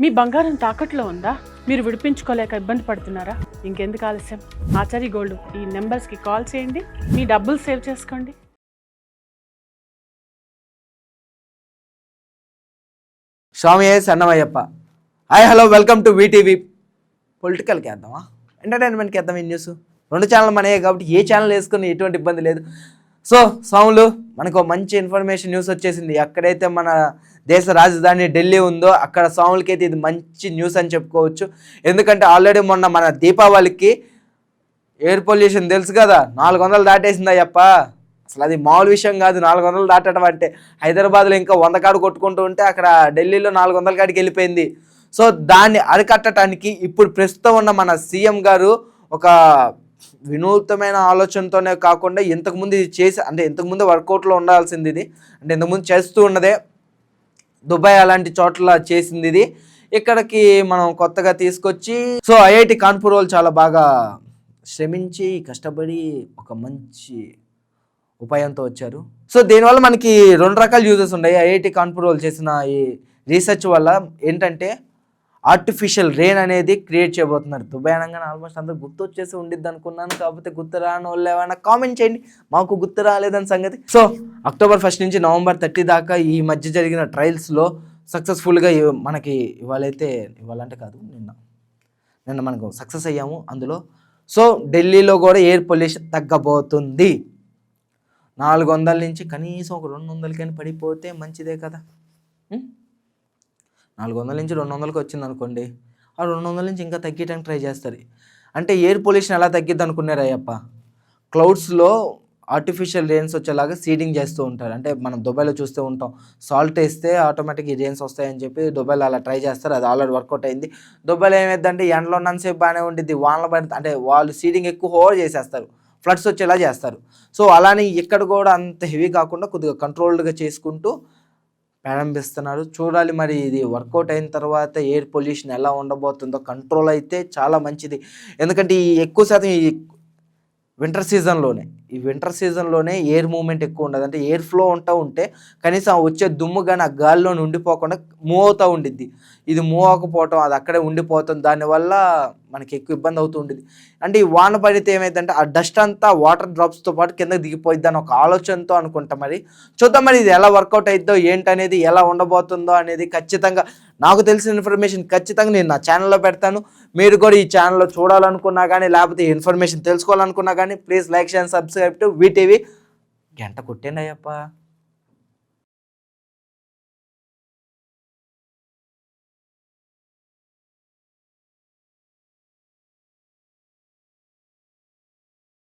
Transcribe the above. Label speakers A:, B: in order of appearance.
A: మీ బంగారం తాకట్లో ఉందా? మీరు విడిపించుకోలేక ఇబ్బంది పడుతున్నారా? ఇంకెందుకు ఆలస్యం, ఆచారి గోల్డ్ ఈ నెంబర్స్కి కాల్ చేయండి, మీ డబ్బులు సేవ్ చేసుకోండి.
B: స్వామి సన్నమయ్యప్ప. Hi hello, welcome to VTV. పొలిటికల్కి వేద్దామా, ఎంటర్టైన్మెంట్కి వేద్దాం. ఈ న్యూస్ రెండు ఛానల్ మనయే కాబట్టి ఏ ఛానల్ వేసుకుని ఎటువంటి ఇబ్బంది లేదు. సో స్వాములు, మనకు మంచి ఇన్ఫర్మేషన్ న్యూస్ వచ్చేసింది. ఎక్కడైతే మన దేశ రాజధాని ఢిల్లీ ఉందో అక్కడ స్వాములకైతే ఇది మంచి న్యూస్ అని చెప్పుకోవచ్చు. ఎందుకంటే ఆల్రెడీ మొన్న మన దీపావళికి ఎయిర్ పొల్యూషన్ తెలుసు కదా, 400 దాటేసింది అయ్యప్ప. అసలు అది మామూలు విషయం కాదు, 400 దాటడం అంటే. హైదరాబాద్లో ఇంకా 100 కాడు కొట్టుకుంటూ ఉంటే అక్కడ ఢిల్లీలో 400 కాడికి వెళ్ళిపోయింది. సో దాన్ని అరికట్టడానికి ఇప్పుడు ప్రస్తుతం ఉన్న మన సీఎం గారు ఒక వినూత్నమైన ఆలోచనతోనే కాకుండా ఇంతకుముందు ఇది చేసి, అంటే ఇంతకుముందు వర్కౌట్లో ఉండాల్సింది ఇది, అంటే ఇంతకుముందు చేస్తూ ఉన్నదే దుబాయ్ అలాంటి చోట్ల చేసింది ఇది ఇక్కడికి మనం కొత్తగా తీసుకొచ్చి. సో ఐఐటి కాన్పూర్ వాళ్ళు చాలా బాగా శ్రమించి కష్టపడి ఒక మంచి ఉపాయంతో వచ్చారు. సో దీనివల్ల మనకి 2 రకాల యూజెస్ ఉన్నాయి. ఐఐటి కాన్పూర్ వాళ్ళు చేసిన ఈ రీసెర్చ్ వల్ల ఏంటంటే ఆర్టిఫిషియల్ రెయిన్ అనేది క్రియేట్ చేయబోతున్నారు. దుబాయ్ అనగానే ఆల్మోస్ట్ అందరూ గుర్తు వచ్చేసి ఉండిద్ది అనుకున్నాను, కాకపోతే గుర్తు రాని వాళ్ళు ఏమైనా కామెంట్ చేయండి, మాకు గుర్తు రాలేదని సంగతి. సో అక్టోబర్ 1 నుంచి నవంబర్ 30 దాకా ఈ మధ్య జరిగిన ట్రయల్స్లో సక్సెస్ఫుల్గా మనకి ఇవాళంటే కాదు నిన్న మనకు సక్సెస్ అయ్యాము అందులో. సో ఢిల్లీలో కూడా ఎయిర్ పొల్యూషన్ తగ్గబోతుంది. 400 నుంచి కనీసం ఒక 200 కానీ పడిపోతే మంచిదే కదా. 400 నుంచి 200కి వచ్చింది అనుకోండి, ఆ 200 నుంచి ఇంకా తగ్గడానికి ట్రై చేస్తారు. అంటే ఎయిర్ పొల్యూషన్ ఎలా తగ్గిద్ది అనుకున్నారు అయ్యప్ప? క్లౌడ్స్లో ఆర్టిఫిషియల్ రెయిన్స్ వచ్చేలాగా సీడింగ్ చేస్తూ ఉంటారు. అంటే మనం దుబాయ్లో చూస్తూ ఉంటాం, సాల్ట్ వేస్తే ఆటోమేటిక్గా రెయిన్స్ వస్తాయని చెప్పి దుబాయ్లో అలా ట్రై చేస్తారు. అది ఆల్రెడీ వర్కౌట్ అయింది. దుబాయ్లో ఏమైందంటే ఎండలో ఉన్నంతసేపు బాగానే ఉండిద్ది, వానలు పడి అంటే వాళ్ళు సీడింగ్ ఎక్కువ ఓవర్ చేసేస్తారు, ఫ్లడ్స్ వచ్చేలా చేస్తారు. సో అలానే ఇక్కడ కూడా అంత హెవీ కాకుండా కొద్దిగా కంట్రోల్డ్గా చేసుకుంటూ ప్రారంభిస్తున్నారు. చూడాలి మరి ఇది వర్కౌట్ అయిన తర్వాత ఎయిర్ పొల్యూషన్ ఎలా ఉండబోతుందో. కంట్రోల్ అయితే చాలా మంచిది, ఎందుకంటే ఈ ఎక్కువ శాతం ఈ వింటర్ సీజన్లోనే ఎయిర్ మూవ్మెంట్ ఎక్కువ ఉండదు. అంటే ఎయిర్ ఫ్లో ఉంటే కనీసం వచ్చే దుమ్ము కానీ ఆ గాలిలో ఉండిపోకుండా మూవ్ అవుతూ ఉండిద్ది. ఇది మూవ్ అవ్వకపోవటం, అది అక్కడే ఉండిపోతుంది, దానివల్ల మనకి ఎక్కువ ఇబ్బంది అవుతూ ఉండేది. అంటే ఈ వాన పడితే ఏమైందంటే ఆ డస్ట్ అంతా వాటర్ డ్రాప్స్తో పాటు కిందకి దిగిపోయిద్ది అని ఒక ఆలోచనతో అనుకుంటా. మరి చూద్దాం మరి ఇది ఎలా వర్కౌట్ అవుతుందో ఏంటనేది, ఎలా ఉండబోతుందో అనేది. ఖచ్చితంగా నాకు తెలిసిన ఇన్ఫర్మేషన్ ఖచ్చితంగా నేను నా ఛానల్లో పెడతాను. మీరు కూడా ఈ ఛానల్లో చూడాలనుకున్నా కానీ లేకపోతే ఈ ఇన్ఫర్మేషన్ తెలుసుకోవాలనుకున్నా కానీ please like, share, subscribe to VTV. గంట కొట్టండి అయ్యప్ప.